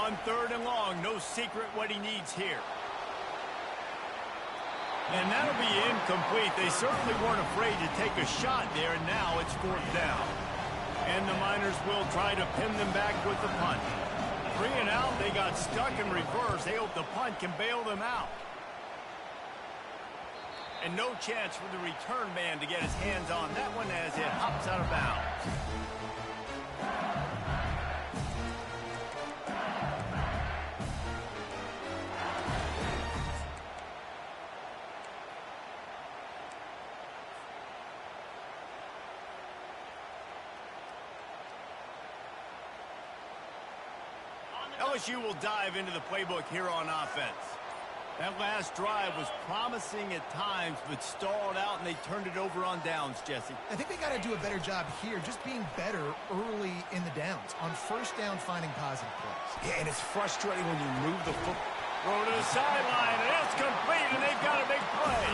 On third and long, no secret what he needs here. And that'll be incomplete. They certainly weren't afraid to take a shot there, and now it's fourth down. And the Miners will try to pin them back with the punt. 3 and out, they got stuck in reverse. They hope the punt can bail them out. And no chance for the return man to get his hands on that one as it hops out of bounds. LSU will dive into the playbook here on offense. That last drive was promising at times, but stalled out, and they turned it over on downs, Jesse. I think they got to do a better job here, just being better early in the downs. On first down, finding positive plays. Yeah, and it's frustrating when you move the foot. Throw to the sideline, and it's complete, and they've got a big play.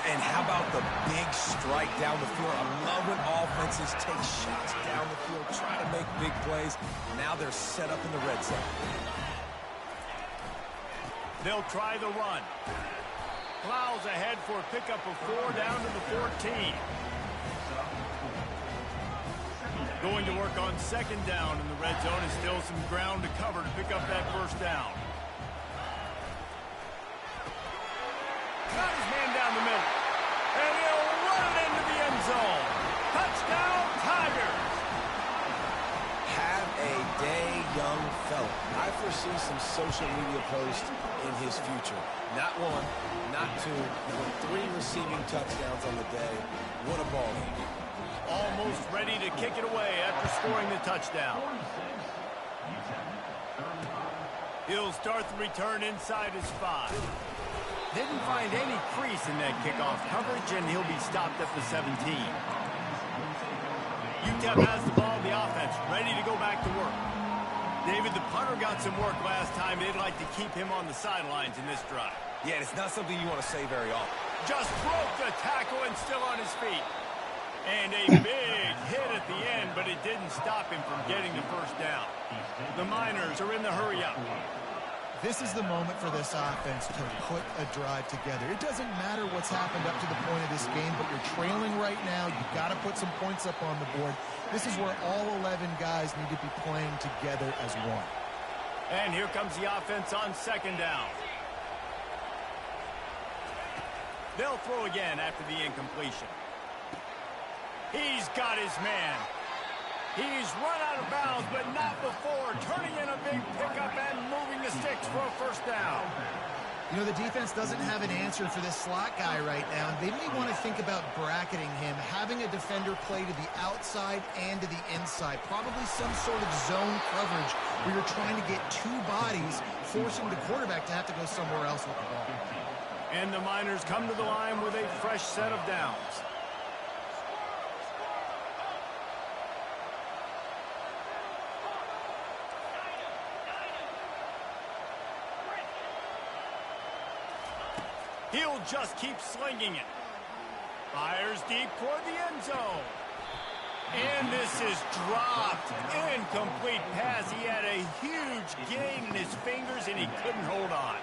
And how about the big strike down the field? I love when offenses take shots down the field, try to make big plays. Now they're set up in the red zone. They'll try the run. Plows ahead for a pickup of 4 down to the 14. Going to work on second down in the red zone, and still some ground to cover to pick up that first down. Got his man down the middle. And he'll run it into the end zone. Touchdown, Tigers! Have a day, young fella. I foresee some social media posts in his future. Not 1, not 2, but 3 receiving touchdowns on the day. What a ball game. Almost ready to kick it away after scoring the touchdown. He'll start the return inside his 5. Didn't find any crease in that kickoff coverage, and he'll be stopped at the 17. UTEP has the ball in the offense, ready to go back to work. David, the punter got some work last time. They'd like to keep him on the sidelines in this drive. Yeah, it's not something you want to say very often. Just broke the tackle and still on his feet. And a big hit at the end, but it didn't stop him from getting the first down. The Miners are in the hurry-up. This is the moment for this offense to put a drive together. It doesn't matter what's happened up to the point of this game, but you're trailing right now. You've got to put some points up on the board. This is where all 11 guys need to be playing together as one. And here comes the offense on second down. They'll throw again after the incompletion. He's got his man. He's run out of bounds, but not before. Turning in a big pickup and moving the sticks for a first down. You know, the defense doesn't have an answer for this slot guy right now. They may want to think about bracketing him, having a defender play to the outside and to the inside. Probably some sort of zone coverage where you're trying to get 2 bodies, forcing the quarterback to have to go somewhere else with the ball. And the Miners come to the line with a fresh set of downs. He'll just keep slinging it. Fires deep toward the end zone. And this is dropped. Incomplete pass. He had a huge gain in his fingers, and he couldn't hold on.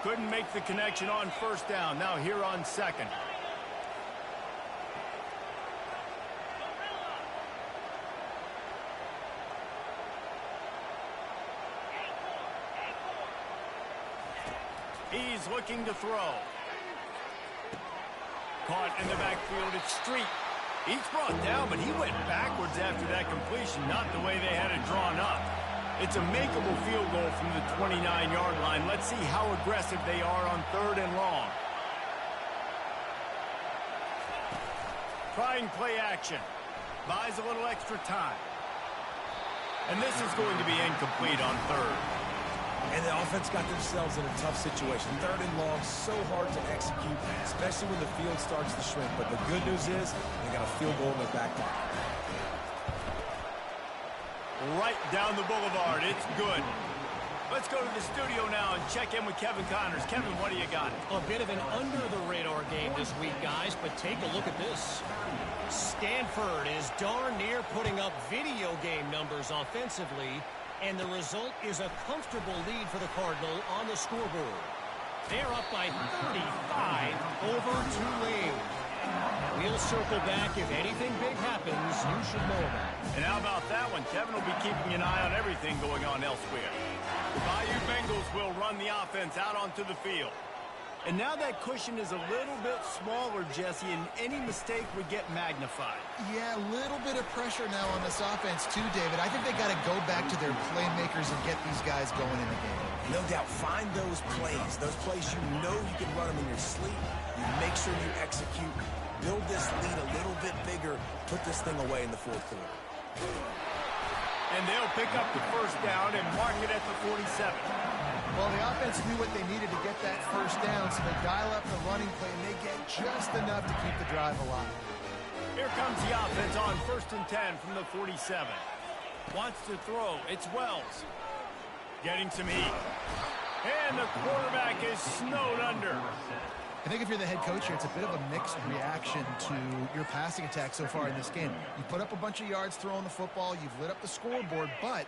Couldn't make the connection on first down. Now here on second. He's looking to throw. Caught in the backfield, it's Street. He's brought down, but he went backwards after that completion, not the way they had it drawn up. It's a makeable field goal from the 29-yard line. Let's see how aggressive they are on 3rd and long. Trying play action. Buys a little extra time. And this is going to be incomplete on 3rd. And the offense got themselves in a tough situation. 3rd and long, so hard to execute, especially when the field starts to shrink. But the good news is they got a field goal in their back pocket. Right down the boulevard. It's good. Let's go to the studio now and check in with Kevin Connors. Kevin, what do you got? A bit of an under-the-radar game this week, guys, but take a look at this. Stanford is darn near putting up video game numbers offensively, and the result is a comfortable lead for the Cardinal on the scoreboard. They're up by 35 over Tulane. We'll circle back. If anything big happens, you should know about it. And how about that one? Kevin will be keeping an eye on everything going on elsewhere. The Bayou Bengals will run the offense out onto the field. And now that cushion is a little bit smaller, Jesse, and any mistake would get magnified. Yeah, a little bit of pressure now on this offense too, David. I think they got to go back to their playmakers and get these guys going in the game. No doubt, find those plays you know you can run them in your sleep. You make sure you execute. Build this lead a little bit bigger. Put this thing away in the 4th quarter. And they'll pick up the first down and mark it at the 47. Well, the offense knew what they needed to get that first down, so they dial up the running play, and they get just enough to keep the drive alive. Here comes the offense on 1st and 10 from the 47. Wants to throw. It's Wells. Getting some heat. And the quarterback is snowed under. I think if you're the head coach here, it's a bit of a mixed reaction to your passing attack so far in this game. You put up a bunch of yards throwing the football, you've lit up the scoreboard, but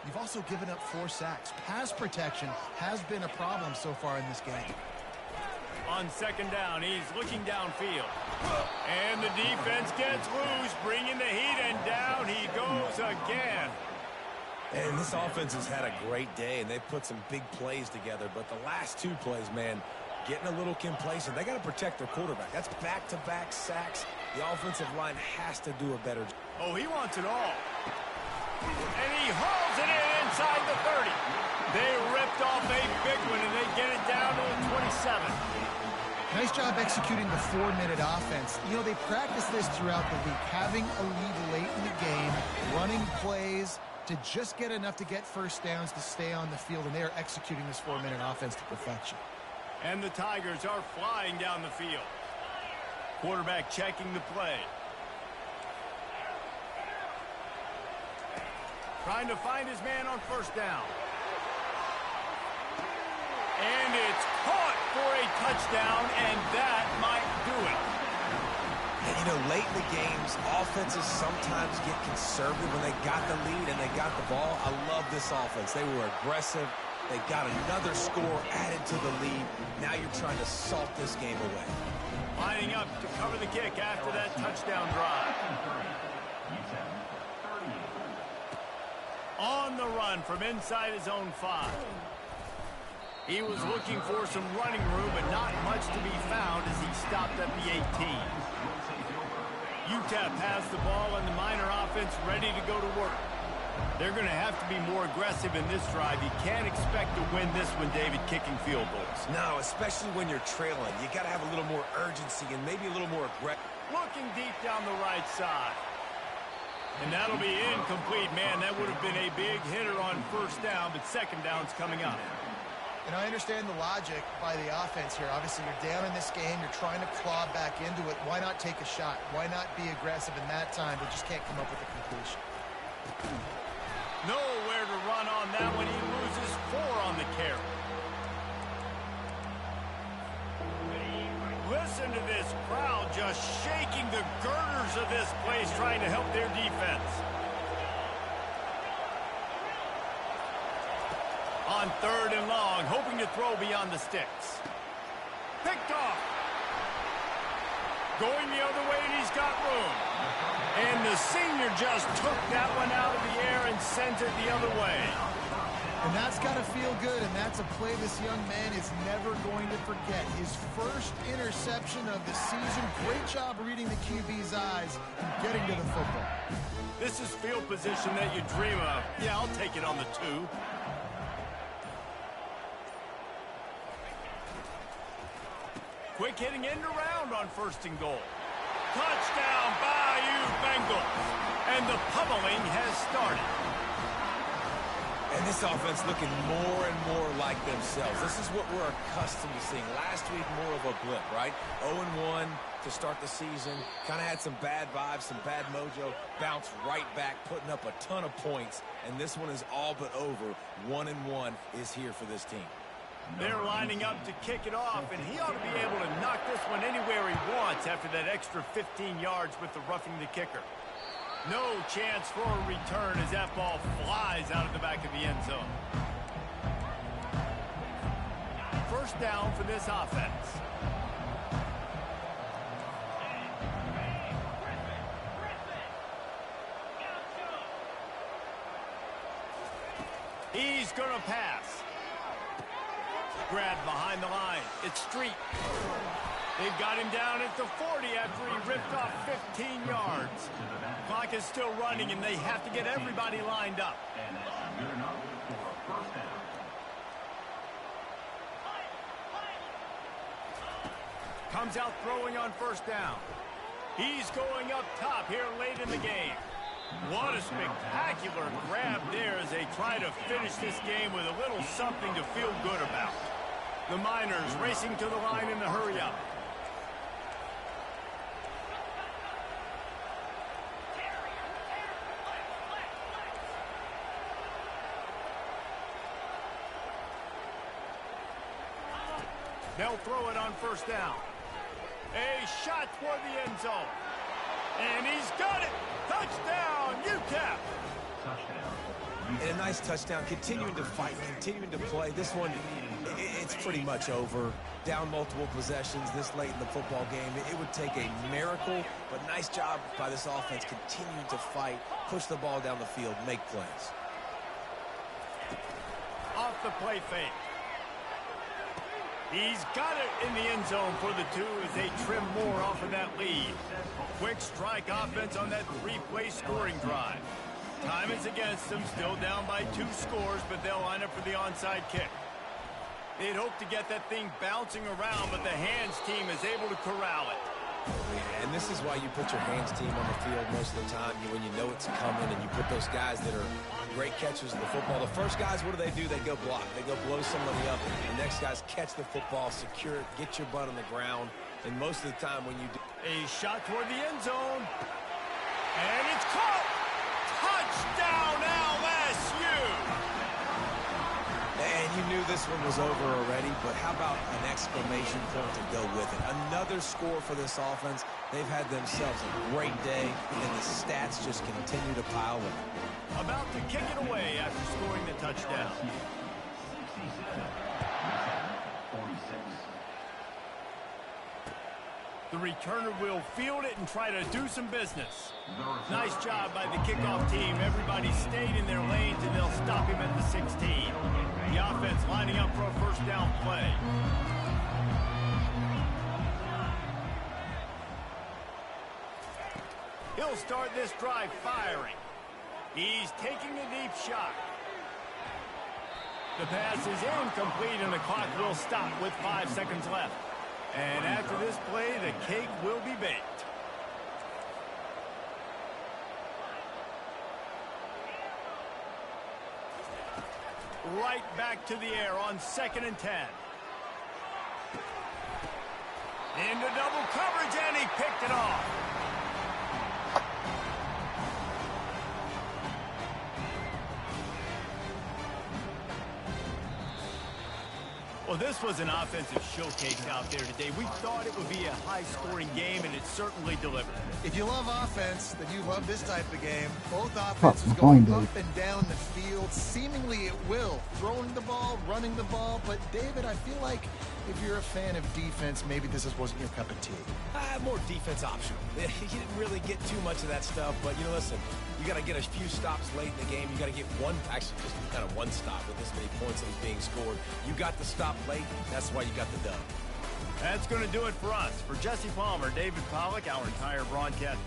you've also given up 4 sacks. Pass protection has been a problem so far in this game. On 2nd down, he's looking downfield. And the defense gets loose, bringing the heat, and down he goes again. And this offense has had a great day, and they've put some big plays together. But the last 2 plays, man, getting a little complacent. They got to protect their quarterback. That's back-to-back sacks. The offensive line has to do a better job. Oh, he wants it all. And he hauls it in inside the 30. They ripped off a big one, and they get it down to the 27. Nice job executing the 4-minute offense. You know, they practice this throughout the week, having a lead late in the game, running plays to just get enough to get first downs to stay on the field, and they are executing this 4-minute offense to perfection. And the Tigers are flying down the field. Quarterback checking the play. Trying to find his man on 1st down. And it's caught for a touchdown, and that might do it. And, you know, late in the games, offenses sometimes get conservative when they got the lead and they got the ball. I love this offense. They were aggressive. They got another score added to the lead. Now you're trying to salt this game away. Lining up to cover the kick after that touchdown drive. On the run from inside his own 5. He was looking for some running room, but not much to be found as he stopped at the 18. UTEP has the ball and the Miner offense ready to go to work. They're going to have to be more aggressive in this drive. You can't expect to win this one, David, kicking field goals. No, especially when you're trailing. You got to have a little more urgency and maybe a little more aggressive. Looking deep down the right side. And that'll be incomplete. Man, that would have been a big hitter on 1st down, but 2nd down's coming up. And I understand the logic by the offense here. Obviously, you're down in this game. You're trying to claw back into it. Why not take a shot? Why not be aggressive in that time? They just can't come up with a completion. Nowhere to run on that one. He loses 4 on the carry. Listen to this crowd just shaking the girders of this place, trying to help their defense. On 3rd and long, hoping to throw beyond the sticks. Picked off. Going the other way, and he's got room. And the senior just took that one out of the air and sent it the other way. And that's got to feel good, and that's a play this young man is never going to forget. His first interception of the season. Great job reading the QB's eyes and getting to the football. This is field position that you dream of. Yeah, I'll take it on the 2. Quick hitting end around on 1st and goal. Touchdown, Bayou Bengals. And the pummeling has started. And this offense looking more and more like themselves. This is what we're accustomed to seeing. Last week, more of a blip, right? 0-1 to start the season. Kind of had some bad vibes, some bad mojo. Bounced right back, putting up a ton of points. And this one is all but over. 1-1 is here for this team. They're lining up to kick it off, and he ought to be able to knock this one anywhere he wants after that extra 15 yards with the roughing the kicker. No chance for a return as that ball flies out of the back of the end zone. 1st down for this offense. He's going to pass. Grab behind the line. It's Street. They've got him down at the 40 after he ripped off 15 yards. Clock is still running, and they have to get everybody lined up. Comes out throwing on 1st down. He's going up top here late in the game. What a spectacular grab there as they try to finish this game with a little something to feel good about. The Miners racing to the line in the hurry-up. They'll throw it on first down. A shot toward the end zone. And he's got it. Touchdown, UTEP. Touchdown. And a nice touchdown, continuing to fight, continuing to play. This one, it's pretty much over. Down multiple possessions this late in the football game. It would take a miracle, but nice job by this offense continuing to fight, push the ball down the field, make plays. Off the play fake. He's got it in the end zone for the two as they trim more off of that lead. Quick strike offense on that three-play scoring drive. Time is against them, still down by 2 scores, but they'll line up for the onside kick. They'd hope to get that thing bouncing around, but the hands team is able to corral it. Yeah, and this is why you put your hands team on the field most of the time. When you know it's coming, and you put those guys that are great catchers of the football. The first guys, what do? They go block. They go blow somebody up. The next guys catch the football, secure it, get your butt on the ground. And most of the time when you do... A shot toward the end zone. And it's caught! Touchdown, LSU! And you knew this one was over already, but how about an exclamation point to go with it? Another score for this offense. They've had themselves a great day, and the stats just continue to pile up. About to kick it away after scoring the touchdown. 67. 46. The returner will field it and try to do some business. Nice job by the kickoff team. Everybody stayed in their lanes, and they'll stop him at the 16. The offense lining up for a first down play. He'll start this drive firing. He's taking a deep shot. The pass is incomplete, and the clock will stop with 5 seconds left. And after this play, the cake will be baked. Right back to the air on 2nd and 10. Into double coverage, and he picked it off. Well, this was an offensive showcase out there today. We thought it would be a high-scoring game, and it certainly delivered. If you love offense, then you love this type of game. Both offenses going up and down the field, seemingly at will. Throwing the ball, running the ball. But, David, I feel like if you're a fan of defense, maybe this wasn't your cup of tea. More defense optional. You didn't really get too much of that stuff, but, listen, you got to get a few stops late in the game. You got to get just kind of one stop with this many points that was being scored. You got the stop late. That's why you got the dub. That's going to do it for us. For Jesse Palmer, David Pollack, our entire broadcast